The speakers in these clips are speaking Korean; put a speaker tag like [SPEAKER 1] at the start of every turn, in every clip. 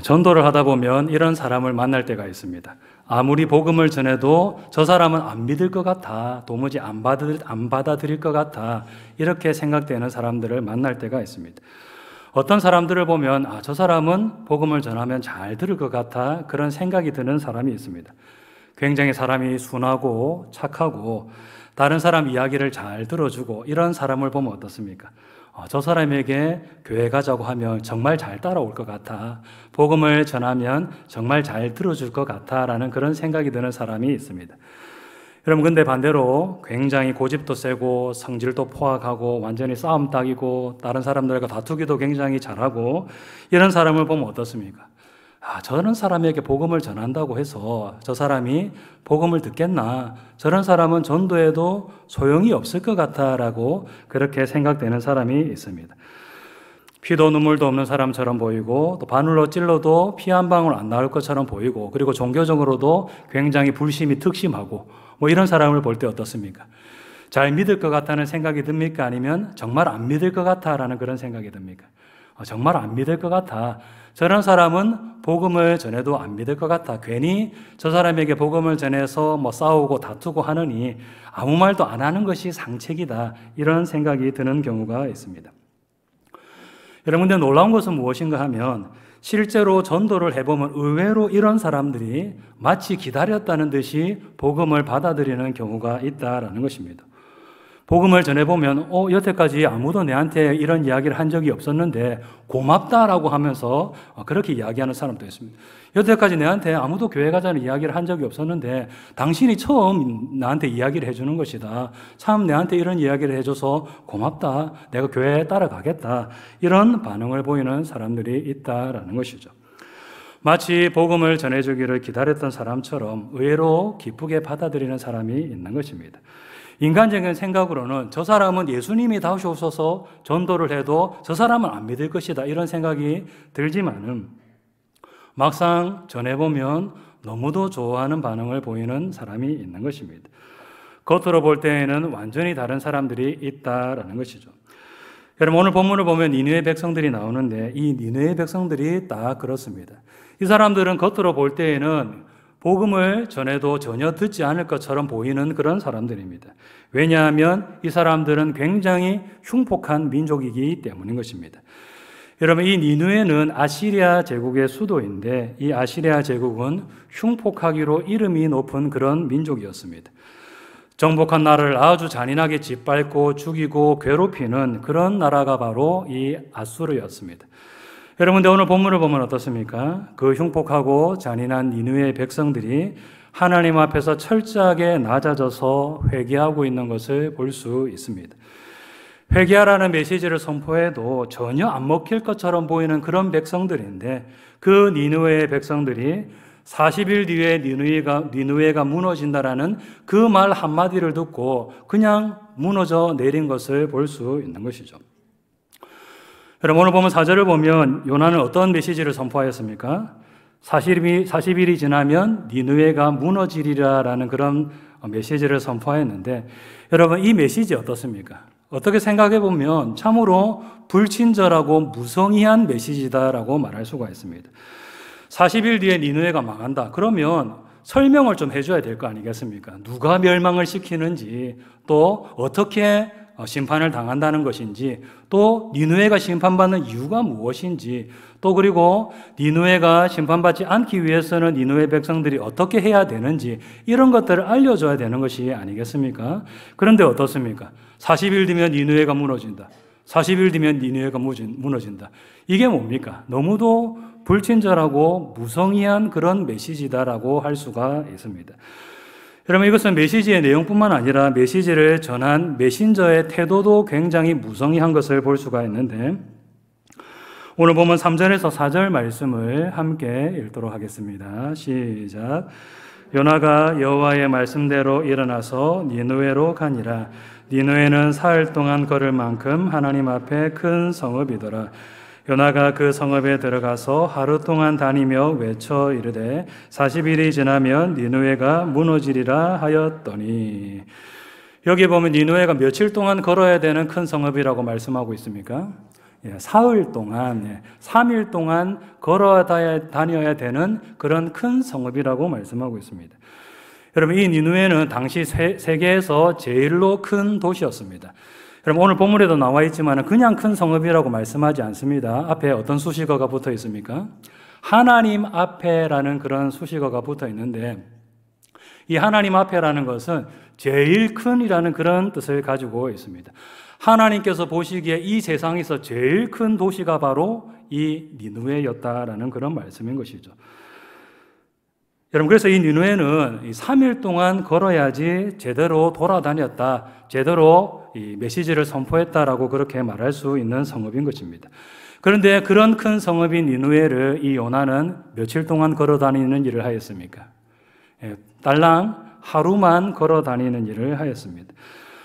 [SPEAKER 1] 전도를 하다 보면 이런 사람을 만날 때가 있습니다. 아무리 복음을 전해도 저 사람은 안 믿을 것 같아, 도무지 안 받아들일 것 같아, 이렇게 생각되는 사람들을 만날 때가 있습니다. 어떤 사람들을 보면 저 사람은 복음을 전하면 잘 들을 것 같아, 그런 생각이 드는 사람이 있습니다. 굉장히 사람이 순하고 착하고 다른 사람 이야기를 잘 들어주고 이런 사람을 보면 어떻습니까? 저 사람에게 교회 가자고 하면 정말 잘 따라올 것 같아, 복음을 전하면 정말 잘 들어줄 것 같아 라는 그런 생각이 드는 사람이 있습니다. 여러분, 근데 반대로 굉장히 고집도 세고 성질도 포악하고 완전히 싸움닭이고 다른 사람들과 다투기도 굉장히 잘하고 이런 사람을 보면 어떻습니까? 저런 사람에게 복음을 전한다고 해서 저 사람이 복음을 듣겠나? 저런 사람은 전도해도 소용이 없을 것 같아라고 그렇게 생각되는 사람이 있습니다. 피도 눈물도 없는 사람처럼 보이고 또 바늘로 찔러도 피 한 방울 안 나올 것처럼 보이고 그리고 종교적으로도 굉장히 불심이 특심하고 이런 사람을 볼 때 어떻습니까? 잘 믿을 것 같다는 생각이 듭니까? 아니면 정말 안 믿을 것 같아라는 그런 생각이 듭니까? 정말 안 믿을 것 같아. 저런 사람은 복음을 전해도 안 믿을 것 같아. 괜히 저 사람에게 복음을 전해서 싸우고 다투고 하느니 아무 말도 안 하는 것이 상책이다. 이런 생각이 드는 경우가 있습니다. 여러분, 근데 놀라운 것은 무엇인가 하면 실제로 전도를 해보면 의외로 이런 사람들이 마치 기다렸다는 듯이 복음을 받아들이는 경우가 있다라는 것입니다. 복음을 전해보면 여태까지 아무도 내한테 이런 이야기를 한 적이 없었는데 고맙다라고 하면서 그렇게 이야기하는 사람도 있습니다. 여태까지 내한테 아무도 교회 가자는 이야기를 한 적이 없었는데 당신이 처음 나한테 이야기를 해주는 것이다. 참 내한테 이런 이야기를 해줘서 고맙다. 내가 교회에 따라가겠다. 이런 반응을 보이는 사람들이 있다라는 것이죠. 마치 복음을 전해주기를 기다렸던 사람처럼 의외로 기쁘게 받아들이는 사람이 있는 것입니다. 인간적인 생각으로는 저 사람은 예수님이 다시 오셔서 전도를 해도 저 사람은 안 믿을 것이다, 이런 생각이 들지만은 막상 전해보면 너무도 좋아하는 반응을 보이는 사람이 있는 것입니다. 겉으로 볼 때에는 완전히 다른 사람들이 있다라는 것이죠. 여러분, 오늘 본문을 보면 니느웨 백성들이 나오는데 이 니느웨 백성들이 다 그렇습니다. 이 사람들은 겉으로 볼 때에는 복음을 전해도 전혀 듣지 않을 것처럼 보이는 그런 사람들입니다. 왜냐하면 이 사람들은 굉장히 흉폭한 민족이기 때문인 것입니다. 여러분, 이 니느웨는 아시리아 제국의 수도인데 이 아시리아 제국은 흉폭하기로 이름이 높은 그런 민족이었습니다. 정복한 나라를 아주 잔인하게 짓밟고 죽이고 괴롭히는 그런 나라가 바로 이 아수르였습니다. 여러분들, 오늘 본문을 보면 어떻습니까? 그 흉폭하고 잔인한 니느웨 백성들이 하나님 앞에서 철저하게 낮아져서 회개하고 있는 것을 볼 수 있습니다. 회개하라는 메시지를 선포해도 전혀 안 먹힐 것처럼 보이는 그런 백성들인데 그 니느웨 백성들이 40일 뒤에 니느웨가 무너진다라는 그 말 한마디를 듣고 그냥 무너져 내린 것을 볼 수 있는 것이죠. 여러분, 오늘 보면 4절을 보면 요나는 어떤 메시지를 선포하였습니까? 40일이 지나면 니느웨가 무너지리라라는 그런 메시지를 선포하였는데 여러분, 이 메시지 어떻습니까? 어떻게 생각해 보면 참으로 불친절하고 무성의한 메시지다라고 말할 수가 있습니다. 40일 뒤에 니느웨가 망한다. 그러면 설명을 좀 해줘야 될 거 아니겠습니까? 누가 멸망을 시키는지, 또 어떻게 심판을 당한다는 것인지, 또 니느웨가 심판받는 이유가 무엇인지, 또 그리고 니느웨가 심판받지 않기 위해서는 니느웨 백성들이 어떻게 해야 되는지, 이런 것들을 알려줘야 되는 것이 아니겠습니까? 그런데 어떻습니까? 40일 뒤면 니느웨가 무너진다. 40일 뒤면 니느웨가 무너진다. 이게 뭡니까? 너무도 불친절하고 무성의한 그런 메시지다라고 할 수가 있습니다. 여러분, 이것은 메시지의 내용뿐만 아니라 메시지를 전한 메신저의 태도도 굉장히 무성의한 것을 볼 수가 있는데 오늘 보면 3절에서 4절 말씀을 함께 읽도록 하겠습니다. 시작. 요나가 여호와의 말씀대로 일어나서 니느웨로 가니라. 니느웨는 사흘 동안 걸을 만큼 하나님 앞에 큰 성읍이더라. 요나가 그 성읍에 들어가서 하루 동안 다니며 외쳐 이르되 40일이 지나면 니느웨가 무너지리라 하였더니, 여기 보면 니느웨가 며칠 동안 걸어야 되는 큰 성읍이라고 말씀하고 있습니까? 사흘 동안, 3일 동안 걸어 다녀야 되는 그런 큰 성읍이라고 말씀하고 있습니다. 여러분, 이 니느웨는 당시 세계에서 제일로 큰 도시였습니다. 여러분, 오늘 본문에도 나와 있지만 그냥 큰 성읍이라고 말씀하지 않습니다. 앞에 어떤 수식어가 붙어 있습니까? 하나님 앞에라는 그런 수식어가 붙어 있는데, 이 하나님 앞에라는 것은 제일 큰이라는 그런 뜻을 가지고 있습니다. 하나님께서 보시기에 이 세상에서 제일 큰 도시가 바로 이 니느웨였다라는 그런 말씀인 것이죠. 여러분, 그래서 이 니느웨는 3일 동안 걸어야지 제대로 돌아다녔다, 제대로 이 메시지를 선포했다라고 그렇게 말할 수 있는 성읍인 것입니다. 그런데 그런 큰 성읍인 니느웨를 이 요나는 며칠 동안 걸어 다니는 일을 하였습니까? 딸랑 하루만 걸어 다니는 일을 하였습니다.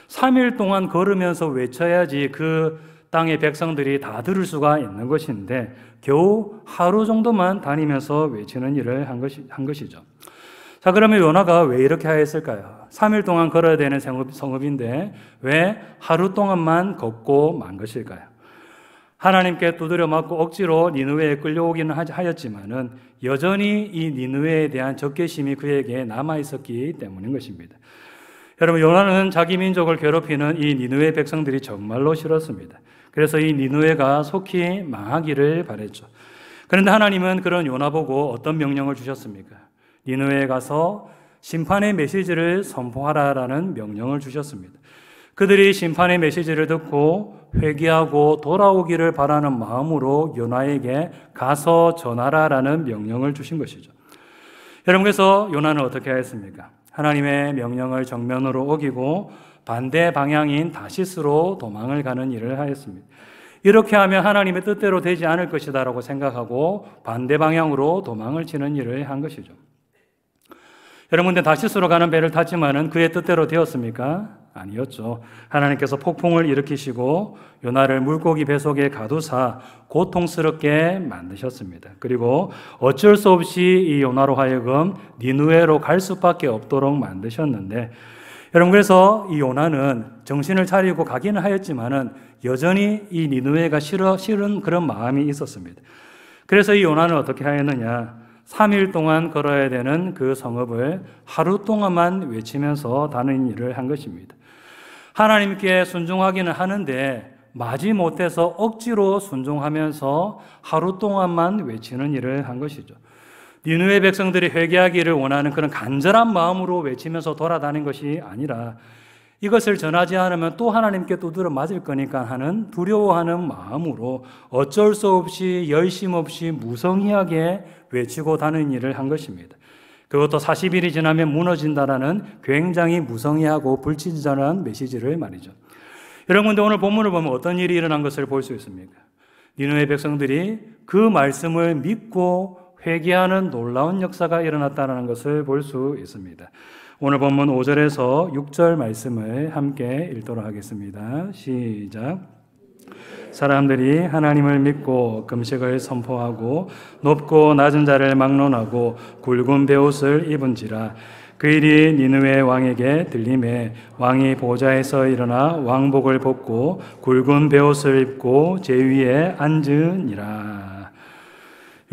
[SPEAKER 1] 3일 동안 걸으면서 외쳐야지 그 땅의 백성들이 다 들을 수가 있는 것인데 겨우 하루 정도만 다니면서 외치는 일을 한 것이죠. 자, 그러면 요나가 왜 이렇게 하였을까요? 3일 동안 걸어야 되는 성읍인데 왜 하루 동안만 걷고 만 것일까요? 하나님께 두드려 맞고 억지로 니느웨에 끌려오기는 하였지만은 여전히 이 니느웨에 대한 적개심이 그에게 남아 있었기 때문인 것입니다. 여러분, 요나는 자기 민족을 괴롭히는 이 니느웨 백성들이 정말로 싫었습니다. 그래서 이 니느웨가 속히 망하기를 바랬죠. 그런데 하나님은 그런 요나 보고 어떤 명령을 주셨습니까? 니느웨에 가서 심판의 메시지를 선포하라라는 명령을 주셨습니다. 그들이 심판의 메시지를 듣고 회개하고 돌아오기를 바라는 마음으로 요나에게 가서 전하라라는 명령을 주신 것이죠. 여러분, 그래서 요나는 어떻게 했습니까? 하나님의 명령을 정면으로 어기고 반대 방향인 다시스로 도망을 가는 일을 하였습니다. 이렇게 하면 하나님의 뜻대로 되지 않을 것이다라고 생각하고 반대 방향으로 도망을 치는 일을 한 것이죠. 여러분, 근데 다시스로 가는 배를 탔지만은 그의 뜻대로 되었습니까? 아니었죠. 하나님께서 폭풍을 일으키시고 요나를 물고기 배 속에 가두사 고통스럽게 만드셨습니다. 그리고 어쩔 수 없이 이 요나로 하여금 니느웨로 갈 수밖에 없도록 만드셨는데, 여러분, 그래서 이 요나는 정신을 차리고 가기는 하였지만은 여전히 이 니느웨가 싫은 그런 마음이 있었습니다. 그래서 이 요나는 어떻게 하였느냐? 3일 동안 걸어야 되는 그 성읍을 하루 동안만 외치면서 다니는 일을 한 것입니다. 하나님께 순종하기는 하는데 마지못해서 억지로 순종하면서 하루 동안만 외치는 일을 한 것이죠. 니느웨 백성들이 회개하기를 원하는 그런 간절한 마음으로 외치면서 돌아다닌 것이 아니라 이것을 전하지 않으면 또 하나님께 두드려 맞을 거니까 하는 두려워하는 마음으로 어쩔 수 없이 열심 없이 무성의하게 외치고 다니는 일을 한 것입니다. 그것도 40일이 지나면 무너진다라는 굉장히 무성의하고 불친절한 메시지를 말이죠. 여러분, 근데 오늘 본문을 보면 어떤 일이 일어난 것을 볼 수 있습니까? 니느웨 백성들이 그 말씀을 믿고 회개하는 놀라운 역사가 일어났다는 것을 볼 수 있습니다. 오늘 본문 5절에서 6절 말씀을 함께 읽도록 하겠습니다. 시작. 사람들이 하나님을 믿고 금식을 선포하고 높고 낮은 자를 막론하고 굵은 베옷을 입은지라. 그 일이 니느웨 왕에게 들림에 왕이 보좌에서 일어나 왕복을 벗고 굵은 베옷을 입고 제 위에 앉으니라.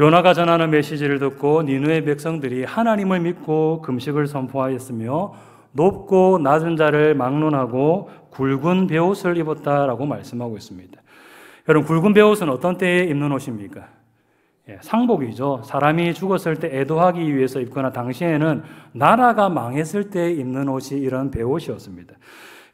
[SPEAKER 1] 요나가 전하는 메시지를 듣고 니느웨 백성들이 하나님을 믿고 금식을 선포하였으며 높고 낮은 자를 막론하고 굵은 베옷을 입었다라고 말씀하고 있습니다. 여러분, 굵은 베옷은 어떤 때에 입는 옷입니까? 상복이죠. 사람이 죽었을 때 애도하기 위해서 입거나 당시에는 나라가 망했을 때 입는 옷이 이런 베옷이었습니다.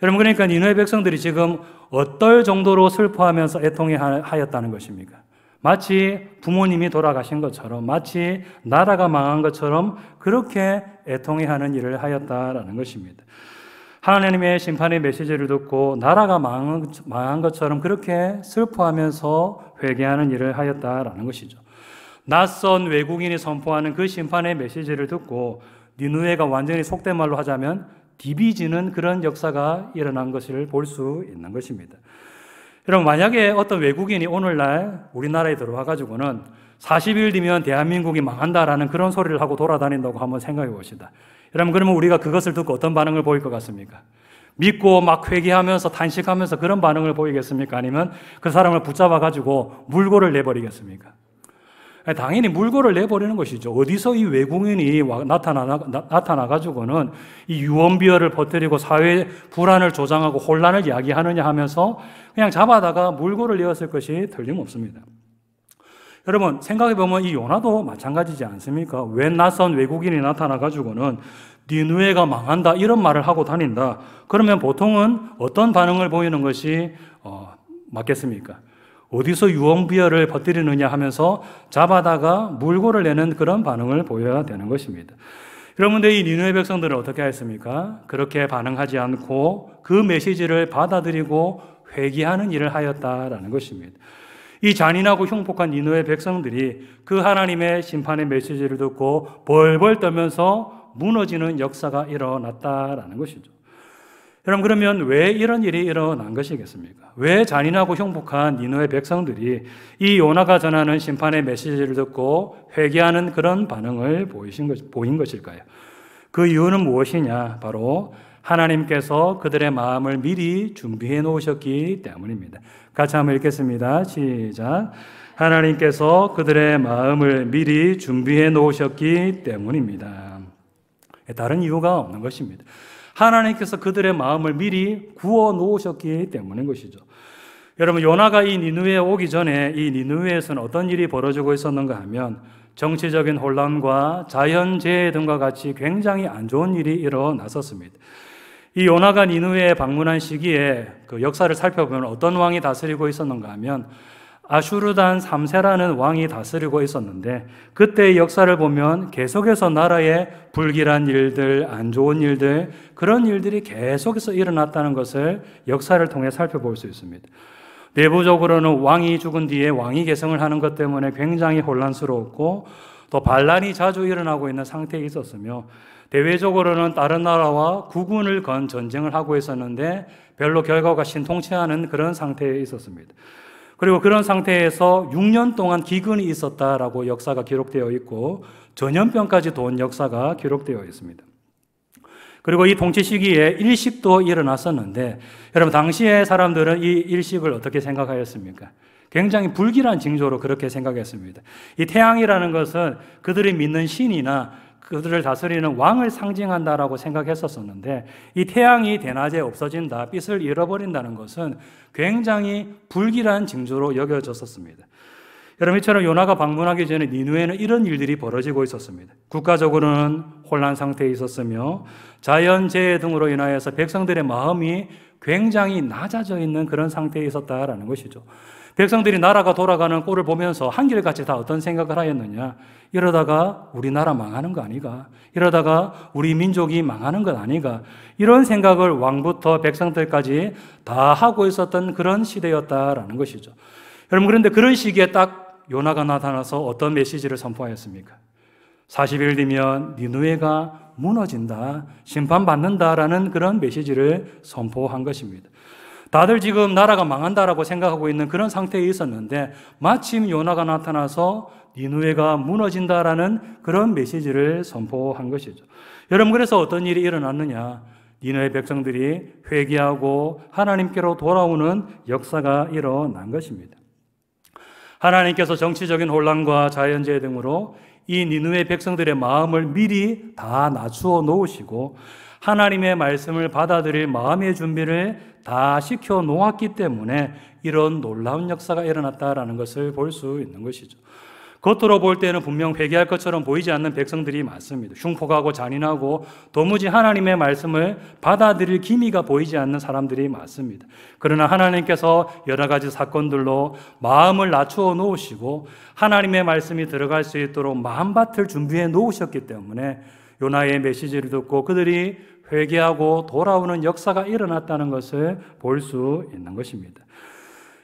[SPEAKER 1] 여러분, 그러니까 니느웨 백성들이 지금 어떨 정도로 슬퍼하면서 애통하였다는 것입니까? 마치 부모님이 돌아가신 것처럼, 마치 나라가 망한 것처럼 그렇게 애통해하는 일을 하였다라는 것입니다. 하나님의 심판의 메시지를 듣고 나라가 망한 것처럼 그렇게 슬퍼하면서 회개하는 일을 하였다라는 것이죠. 낯선 외국인이 선포하는 그 심판의 메시지를 듣고 니느웨가 완전히 속된 말로 하자면 디비지는 그런 역사가 일어난 것을 볼 수 있는 것입니다. 여러분, 만약에 어떤 외국인이 오늘날 우리나라에 들어와 가지고는 40일 뒤면 대한민국이 망한다라는 그런 소리를 하고 돌아다닌다고 한번 생각해 봅시다. 여러분, 그러면 우리가 그것을 듣고 어떤 반응을 보일 것 같습니까? 믿고 막 회개하면서 탄식하면서 그런 반응을 보이겠습니까? 아니면 그 사람을 붙잡아가지고 물고를 내버리겠습니까? 당연히 물고를 내버리는 것이죠. 어디서 이 외국인이 나타나가지고는 이 유언비어를 퍼뜨리고 사회 불안을 조장하고 혼란을 야기하느냐 하면서 그냥 잡아다가 물고를 내었을 것이 틀림없습니다. 여러분 생각해보면 이 요나도 마찬가지지 않습니까? 왜 낯선 외국인이 나타나가지고는 니느웨가 망한다 이런 말을 하고 다닌다. 그러면 보통은 어떤 반응을 보이는 것이 맞겠습니까? 어디서 유언비어를 퍼뜨리느냐 하면서 잡아다가 물고를 내는 그런 반응을 보여야 되는 것입니다. 여러분들 이 니느웨 백성들은 어떻게 했습니까? 그렇게 반응하지 않고 그 메시지를 받아들이고 회개하는 일을 하였다라는 것입니다. 이 잔인하고 흉폭한 니느웨 백성들이 그 하나님의 심판의 메시지를 듣고 벌벌 떨면서 무너지는 역사가 일어났다라는 것이죠. 여러분 그러면 왜 이런 일이 일어난 것이겠습니까? 왜 잔인하고 흉폭한 니느웨 백성들이 이 요나가 전하는 심판의 메시지를 듣고 회개하는 그런 반응을 보인 것일까요? 그 이유는 무엇이냐? 바로 하나님께서 그들의 마음을 미리 준비해 놓으셨기 때문입니다. 같이 한번 읽겠습니다. 시작. 하나님께서 그들의 마음을 미리 준비해 놓으셨기 때문입니다. 다른 이유가 없는 것입니다. 하나님께서 그들의 마음을 미리 구워 놓으셨기 때문인 것이죠. 여러분 요나가 이 니느웨에 오기 전에 이 니느웨에서는 어떤 일이 벌어지고 있었는가 하면 정치적인 혼란과 자연재해 등과 같이 굉장히 안 좋은 일이 일어났었습니다. 이 요나가 니느웨에 방문한 시기에 그 역사를 살펴보면 어떤 왕이 다스리고 있었는가 하면 아슈르단 3세라는 왕이 다스리고 있었는데 그때의 역사를 보면 계속해서 나라에 불길한 일들, 안 좋은 일들, 그런 일들이 계속해서 일어났다는 것을 역사를 통해 살펴볼 수 있습니다. 내부적으로는 왕이 죽은 뒤에 왕위 계승을 하는 것 때문에 굉장히 혼란스러웠고 또 반란이 자주 일어나고 있는 상태에 있었으며 대외적으로는 다른 나라와 국군을 건 전쟁을 하고 있었는데 별로 결과가 신통치 않은 그런 상태에 있었습니다. 그리고 그런 상태에서 6년 동안 기근이 있었다라고 역사가 기록되어 있고 전염병까지 돈 역사가 기록되어 있습니다. 그리고 이 통치 시기에 일식도 일어났었는데 여러분 당시의 사람들은 이 일식을 어떻게 생각하였습니까? 굉장히 불길한 징조로 그렇게 생각했습니다. 이 태양이라는 것은 그들이 믿는 신이나 그들을 다스리는 왕을 상징한다라고 생각했었는데 이 태양이 대낮에 없어진다, 빛을 잃어버린다는 것은 굉장히 불길한 징조로 여겨졌었습니다. 여러분 이처럼 요나가 방문하기 전에 니느웨는 이런 일들이 벌어지고 있었습니다. 국가적으로는 혼란 상태에 있었으며 자연재해 등으로 인하여서 백성들의 마음이 굉장히 낮아져 있는 그런 상태에 있었다라는 것이죠. 백성들이 나라가 돌아가는 꼴을 보면서 한결같이 다 어떤 생각을 하였느냐? 이러다가 우리나라 망하는 거 아니가? 이러다가 우리 민족이 망하는 것 아니가? 이런 생각을 왕부터 백성들까지 다 하고 있었던 그런 시대였다라는 것이죠. 여러분 그런데 그런 시기에 딱 요나가 나타나서 어떤 메시지를 선포하였습니까? 40일 뒤면 니느웨가 무너진다, 심판받는다라는 그런 메시지를 선포한 것입니다. 다들 지금 나라가 망한다라고 생각하고 있는 그런 상태에 있었는데 마침 요나가 나타나서 니느웨가 무너진다라는 그런 메시지를 선포한 것이죠. 여러분 그래서 어떤 일이 일어났느냐? 니느웨 백성들이 회개하고 하나님께로 돌아오는 역사가 일어난 것입니다. 하나님께서 정치적인 혼란과 자연재해 등으로 이 니느웨 백성들의 마음을 미리 다 낮추어 놓으시고 하나님의 말씀을 받아들일 마음의 준비를 다 시켜 놓았기 때문에 이런 놀라운 역사가 일어났다라는 것을 볼 수 있는 것이죠. 겉으로 볼 때는 분명 회개할 것처럼 보이지 않는 백성들이 많습니다. 흉폭하고 잔인하고 도무지 하나님의 말씀을 받아들일 기미가 보이지 않는 사람들이 많습니다. 그러나 하나님께서 여러 가지 사건들로 마음을 낮추어 놓으시고 하나님의 말씀이 들어갈 수 있도록 마음밭을 준비해 놓으셨기 때문에 요나의 메시지를 듣고 그들이 회개하고 돌아오는 역사가 일어났다는 것을 볼 수 있는 것입니다.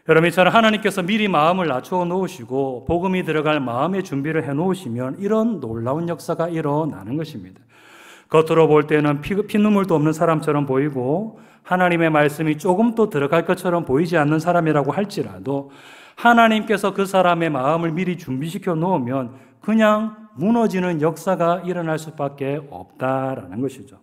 [SPEAKER 1] 여러분 이처럼 하나님께서 미리 마음을 낮추어 놓으시고 복음이 들어갈 마음의 준비를 해 놓으시면 이런 놀라운 역사가 일어나는 것입니다. 겉으로 볼 때는 피눈물도 없는 사람처럼 보이고 하나님의 말씀이 조금도 들어갈 것처럼 보이지 않는 사람이라고 할지라도 하나님께서 그 사람의 마음을 미리 준비시켜 놓으면 그냥 무너지는 역사가 일어날 수밖에 없다라는 것이죠.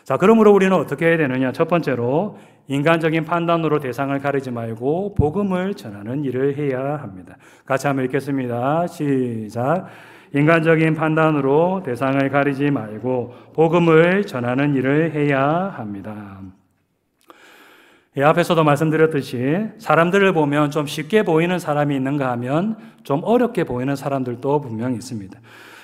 [SPEAKER 1] 자, 그러므로 우리는 어떻게 해야 되느냐? 첫 번째로 인간적인 판단으로 대상을 가리지 말고 복음을 전하는 일을 해야 합니다. 같이 한번 읽겠습니다. 시작. 인간적인 판단으로 대상을 가리지 말고 복음을 전하는 일을 해야 합니다. 앞에서도 말씀드렸듯이 사람들을 보면 좀 쉽게 보이는 사람이 있는가 하면 좀 어렵게 보이는 사람들도 분명히 있습니다.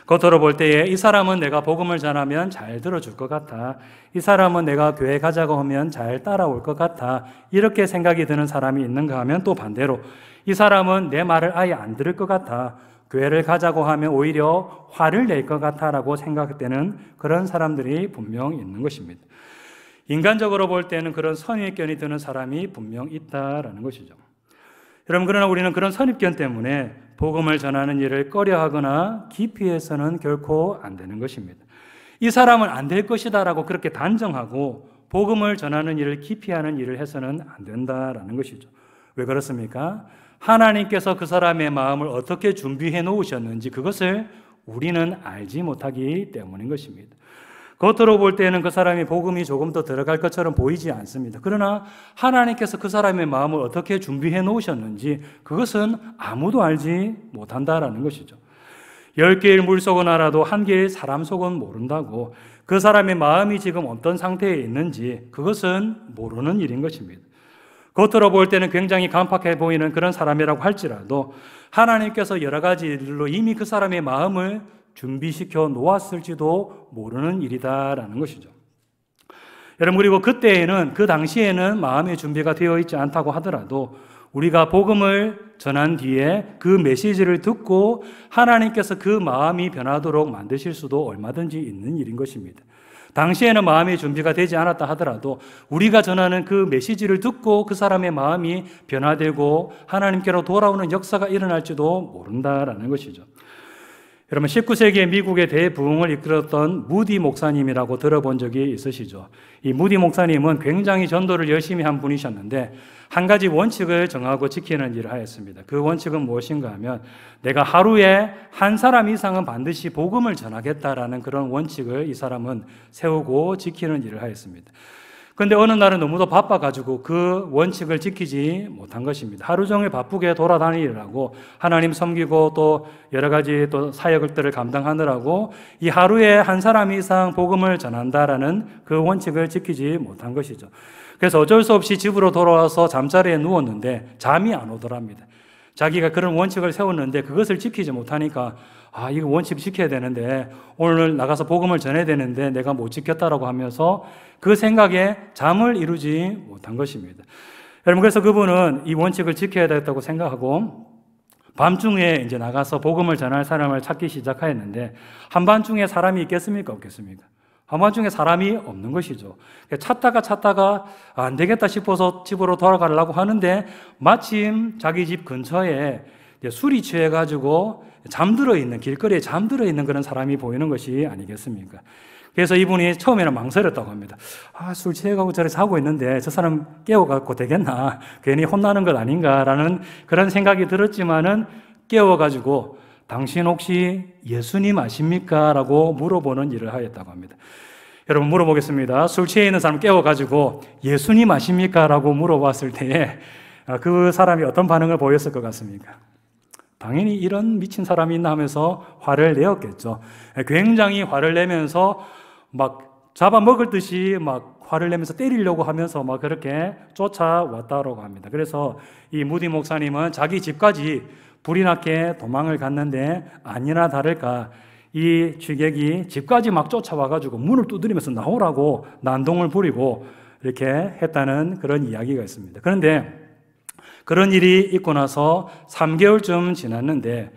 [SPEAKER 1] 겉으로 볼 때에 이 사람은 내가 복음을 전하면 잘 들어줄 것 같아. 이 사람은 내가 교회 가자고 하면 잘 따라올 것 같아. 이렇게 생각이 드는 사람이 있는가 하면 또 반대로 이 사람은 내 말을 아예 안 들을 것 같아. 교회를 가자고 하면 오히려 화를 낼 것 같아라고 생각되는 그런 사람들이 분명 있는 것입니다. 인간적으로 볼 때는 그런 선입견이 드는 사람이 분명 있다라는 것이죠. 여러분, 그러나 우리는 그런 선입견 때문에 복음을 전하는 일을 꺼려하거나 기피해서는 결코 안 되는 것입니다. 이 사람은 안 될 것이다라고 그렇게 단정하고 복음을 전하는 일을 기피하는 일을 해서는 안 된다라는 것이죠. 왜 그렇습니까? 하나님께서 그 사람의 마음을 어떻게 준비해 놓으셨는지 그것을 우리는 알지 못하기 때문인 것입니다. 겉으로 볼 때는 그 사람이 복음이 조금 더 들어갈 것처럼 보이지 않습니다. 그러나 하나님께서 그 사람의 마음을 어떻게 준비해 놓으셨는지 그것은 아무도 알지 못한다라는 것이죠. 10개의 물속은 알아도 1개의 사람 속은 모른다고, 그 사람의 마음이 지금 어떤 상태에 있는지 그것은 모르는 일인 것입니다. 겉으로 볼 때는 굉장히 간팍해 보이는 그런 사람이라고 할지라도 하나님께서 여러 가지 일로 이미 그 사람의 마음을 준비시켜 놓았을지도 모르는 일이다라는 것이죠. 여러분, 그리고 그때에는, 그 당시에는 마음의 준비가 되어 있지 않다고 하더라도 우리가 복음을 전한 뒤에 그 메시지를 듣고 하나님께서 그 마음이 변하도록 만드실 수도 얼마든지 있는 일인 것입니다. 당시에는 마음의 준비가 되지 않았다 하더라도 우리가 전하는 그 메시지를 듣고 그 사람의 마음이 변화되고 하나님께로 돌아오는 역사가 일어날지도 모른다라는 것이죠. 여러분, 19세기에 미국의 대부흥을 이끌었던 무디 목사님이라고 들어본 적이 있으시죠? 이 무디 목사님은 굉장히 전도를 열심히 한 분이셨는데 한 가지 원칙을 정하고 지키는 일을 하였습니다. 그 원칙은 무엇인가 하면 내가 하루에 한 사람 이상은 반드시 복음을 전하겠다라는 그런 원칙을 이 사람은 세우고 지키는 일을 하였습니다. 그런데 어느 날은 너무도 바빠가지고 그 원칙을 지키지 못한 것입니다. 하루 종일 바쁘게 돌아다니느라고, 하나님 섬기고 또 여러 가지 또 사역들을 감당하느라고 이 하루에 한 사람 이상 복음을 전한다라는 그 원칙을 지키지 못한 것이죠. 그래서 어쩔 수 없이 집으로 돌아와서 잠자리에 누웠는데 잠이 안 오더랍니다. 자기가 그런 원칙을 세웠는데 그것을 지키지 못하니까 이거 원칙 지켜야 되는데, 오늘 나가서 복음을 전해야 되는데 내가 못 지켰다라고 하면서 그 생각에 잠을 이루지 못한 것입니다. 여러분, 그래서 그분은 이 원칙을 지켜야 되겠다고 생각하고 밤중에 이제 나가서 복음을 전할 사람을 찾기 시작하였는데, 한밤중에 사람이 있겠습니까? 없겠습니까? 한밤중에 사람이 없는 것이죠. 찾다가 안 되겠다 싶어서 집으로 돌아가려고 하는데 마침 자기 집 근처에 술이 취해가지고 잠들어 있는, 길거리에 잠들어 있는 그런 사람이 보이는 것이 아니겠습니까? 그래서 이분이 처음에는 망설였다고 합니다. 술 취해가고 저래 자고 있는데 저 사람 깨워갖고 되겠나? 괜히 혼나는 것 아닌가라는 그런 생각이 들었지만은 깨워가지고 당신 혹시 예수님 아십니까? 라고 물어보는 일을 하였다고 합니다. 여러분, 물어보겠습니다. 술 취해 있는 사람 깨워가지고 예수님 아십니까? 라고 물어봤을 때에 그 사람이 어떤 반응을 보였을 것 같습니까? 당연히 이런 미친 사람이 있나 하면서 화를 내었겠죠. 굉장히 화를 내면서 막 잡아먹을 듯이 막 화를 내면서 때리려고 하면서 막 그렇게 쫓아왔다고 합니다. 그래서 이 무디 목사님은 자기 집까지 불이 나게 도망을 갔는데 아니나 다를까 이 취객이 집까지 막 쫓아와가지고 문을 두드리면서 나오라고 난동을 부리고 이렇게 했다는 그런 이야기가 있습니다. 그런데 그런 일이 있고 나서 3개월쯤 지났는데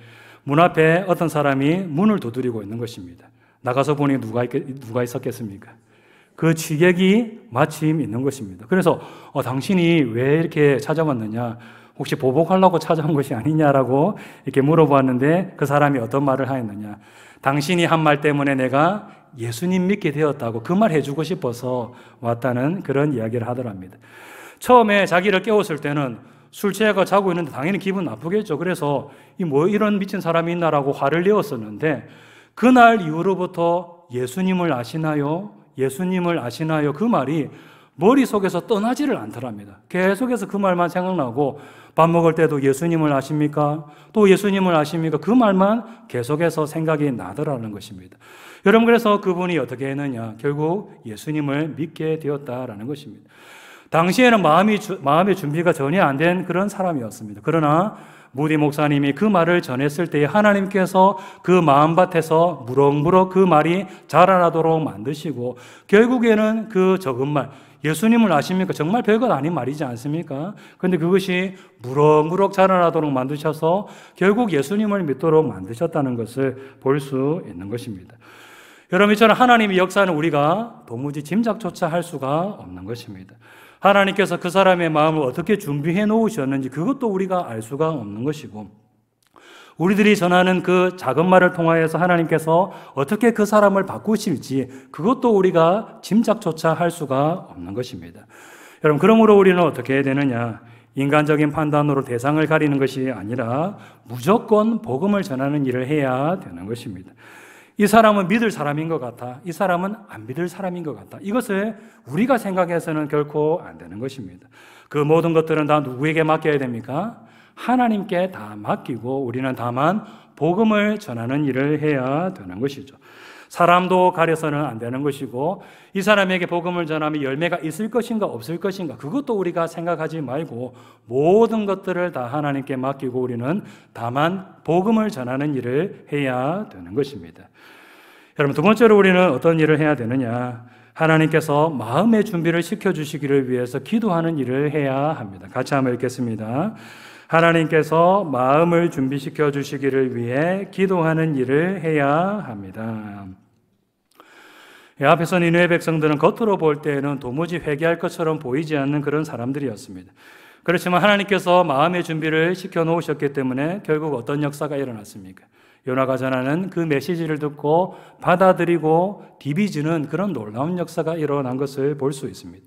[SPEAKER 1] 문 앞에 어떤 사람이 문을 두드리고 있는 것입니다. 나가서 보니 누가 있었겠습니까? 그 취객이 마침 있는 것입니다. 그래서 당신이 왜 이렇게 찾아왔느냐? 혹시 보복하려고 찾아온 것이 아니냐라고 이렇게 물어보았는데 그 사람이 어떤 말을 하였느냐? 당신이 한 말 때문에 내가 예수님 믿게 되었다고 그 말 해주고 싶어서 왔다는 그런 이야기를 하더랍니다. 처음에 자기를 깨웠을 때는 술 취해가 자고 있는데 당연히 기분 나쁘겠죠. 그래서 이런 미친 사람이 있나라고 화를 내었었는데 그날 이후로부터 예수님을 아시나요? 예수님을 아시나요? 그 말이 머릿속에서 떠나지를 않더랍니다. 계속해서 그 말만 생각나고 밥 먹을 때도 예수님을 아십니까? 또 예수님을 아십니까? 그 말만 계속해서 생각이 나더라는 것입니다. 여러분, 그래서 그분이 어떻게 했느냐? 결국 예수님을 믿게 되었다라는 것입니다. 당시에는 마음의 준비가 전혀 안 된 그런 사람이었습니다. 그러나 무디 목사님이 그 말을 전했을 때에 하나님께서 그 마음밭에서 무럭무럭 그 말이 자라나도록 만드시고, 결국에는 그 적은 말, 예수님을 아십니까? 정말 별것 아닌 말이지 않습니까? 그런데 그것이 무럭무럭 자라나도록 만드셔서 결국 예수님을 믿도록 만드셨다는 것을 볼 수 있는 것입니다. 여러분, 이처럼 하나님의 역사는 우리가 도무지 짐작조차 할 수가 없는 것입니다. 하나님께서 그 사람의 마음을 어떻게 준비해 놓으셨는지 그것도 우리가 알 수가 없는 것이고, 우리들이 전하는 그 작은 말을 통하여서 하나님께서 어떻게 그 사람을 바꾸실지 그것도 우리가 짐작조차 할 수가 없는 것입니다. 여러분, 그러므로 우리는 어떻게 해야 되느냐? 인간적인 판단으로 대상을 가리는 것이 아니라 무조건 복음을 전하는 일을 해야 되는 것입니다. 이 사람은 믿을 사람인 것 같아, 이 사람은 안 믿을 사람인 것 같다, 이것을 우리가 생각해서는 결코 안 되는 것입니다. 그 모든 것들은 다 누구에게 맡겨야 됩니까? 하나님께 다 맡기고 우리는 다만 복음을 전하는 일을 해야 되는 것이죠. 사람도 가려서는 안 되는 것이고, 이 사람에게 복음을 전하면 열매가 있을 것인가 없을 것인가 그것도 우리가 생각하지 말고 모든 것들을 다 하나님께 맡기고 우리는 다만 복음을 전하는 일을 해야 되는 것입니다. 여러분, 두 번째로 우리는 어떤 일을 해야 되느냐? 하나님께서 마음의 준비를 시켜주시기를 위해서 기도하는 일을 해야 합니다. 같이 한번 읽겠습니다. 하나님께서 마음을 준비시켜 주시기를 위해 기도하는 일을 해야 합니다. 앞에서 니느웨 백성들은 겉으로 볼 때에는 도무지 회개할 것처럼 보이지 않는 그런 사람들이었습니다. 그렇지만 하나님께서 마음의 준비를 시켜 놓으셨기 때문에 결국 어떤 역사가 일어났습니까? 요나가 전하는 그 메시지를 듣고 받아들이고 디비지는 그런 놀라운 역사가 일어난 것을 볼 수 있습니다.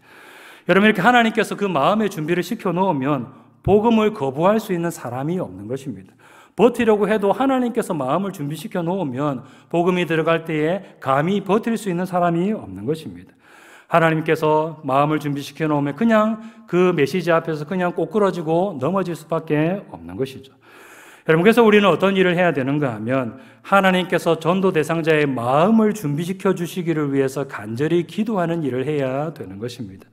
[SPEAKER 1] 여러분, 이렇게 하나님께서 그 마음의 준비를 시켜 놓으면 복음을 거부할 수 있는 사람이 없는 것입니다. 버티려고 해도 하나님께서 마음을 준비시켜 놓으면 복음이 들어갈 때에 감히 버틸 수 있는 사람이 없는 것입니다. 하나님께서 마음을 준비시켜 놓으면 그냥 그 메시지 앞에서 그냥 꼬꾸러지고 넘어질 수밖에 없는 것이죠. 여러분, 그래서 우리는 어떤 일을 해야 되는가 하면 하나님께서 전도 대상자의 마음을 준비시켜 주시기를 위해서 간절히 기도하는 일을 해야 되는 것입니다.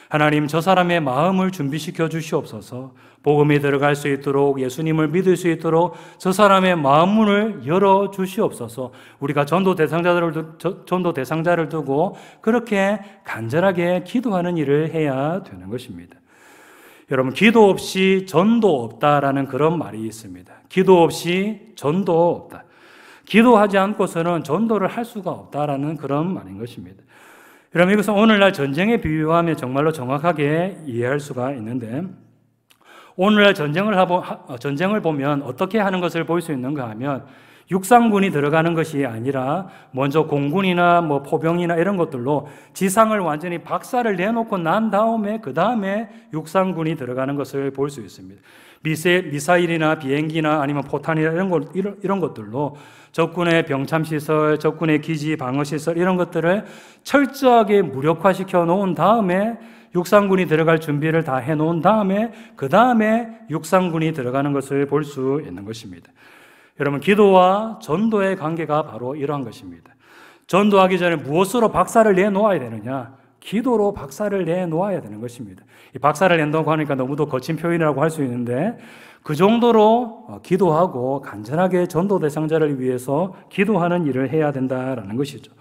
[SPEAKER 1] 하나님, 저 사람의 마음을 준비시켜 주시옵소서. 복음이 들어갈 수 있도록, 예수님을 믿을 수 있도록 저 사람의 마음문을 열어 주시옵소서. 우리가 전도 대상자를 두고 그렇게 간절하게 기도하는 일을 해야 되는 것입니다. 여러분, 기도 없이 전도 없다라는 그런 말이 있습니다. 기도 없이 전도 없다. 기도하지 않고서는 전도를 할 수가 없다라는 그런 말인 것입니다. 여러분, 이것은 오늘날 전쟁에 비유하면 정말로 정확하게 이해할 수가 있는데, 오늘날 전쟁을 보면 어떻게 하는 것을 볼 수 있는가 하면 육상군이 들어가는 것이 아니라 먼저 공군이나 포병이나 이런 것들로 지상을 완전히 박살을 내놓고 난 다음에 그 다음에 육상군이 들어가는 것을 볼 수 있습니다. 미사일이나 비행기나 아니면 포탄이나 이런 것들로 적군의 병참시설, 적군의 기지 방어시설 이런 것들을 철저하게 무력화시켜 놓은 다음에 육상군이 들어갈 준비를 다 해놓은 다음에 그 다음에 육상군이 들어가는 것을 볼 수 있는 것입니다. 여러분, 기도와 전도의 관계가 바로 이러한 것입니다. 전도하기 전에 무엇으로 박살을 내놓아야 되느냐? 기도로 박살을 내놓아야 되는 것입니다. 이 박살을 낸다고 하니까 너무도 거친 표현이라고 할 수 있는데 그 정도로 기도하고 간절하게 전도 대상자를 위해서 기도하는 일을 해야 된다라는 것이죠.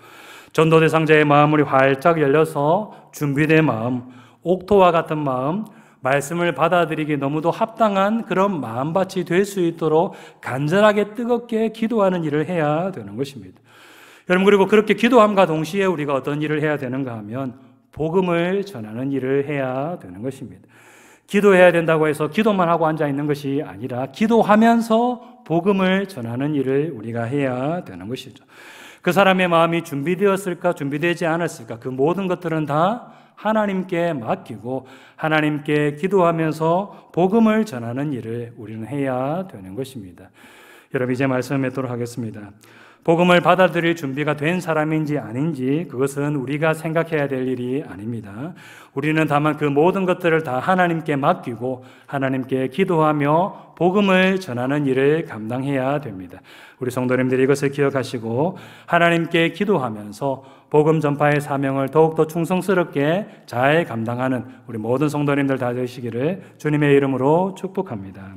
[SPEAKER 1] 전도 대상자의 마음이 활짝 열려서 준비된 마음, 옥토와 같은 마음, 말씀을 받아들이기 너무도 합당한 그런 마음밭이 될 수 있도록 간절하게 뜨겁게 기도하는 일을 해야 되는 것입니다. 여러분, 그리고 그렇게 기도함과 동시에 우리가 어떤 일을 해야 되는가 하면 복음을 전하는 일을 해야 되는 것입니다. 기도해야 된다고 해서 기도만 하고 앉아 있는 것이 아니라 기도하면서 복음을 전하는 일을 우리가 해야 되는 것이죠. 그 사람의 마음이 준비되었을까, 준비되지 않았을까, 그 모든 것들은 다 하나님께 맡기고 하나님께 기도하면서 복음을 전하는 일을 우리는 해야 되는 것입니다. 여러분, 이제 말씀 맺도록 하겠습니다. 복음을 받아들일 준비가 된 사람인지 아닌지 그것은 우리가 생각해야 될 일이 아닙니다. 우리는 다만 그 모든 것들을 다 하나님께 맡기고 하나님께 기도하며 복음을 전하는 일을 감당해야 됩니다. 우리 성도님들이 이것을 기억하시고 하나님께 기도하면서 복음 전파의 사명을 더욱더 충성스럽게 잘 감당하는 우리 모든 성도님들 다 되시기를 주님의 이름으로 축복합니다.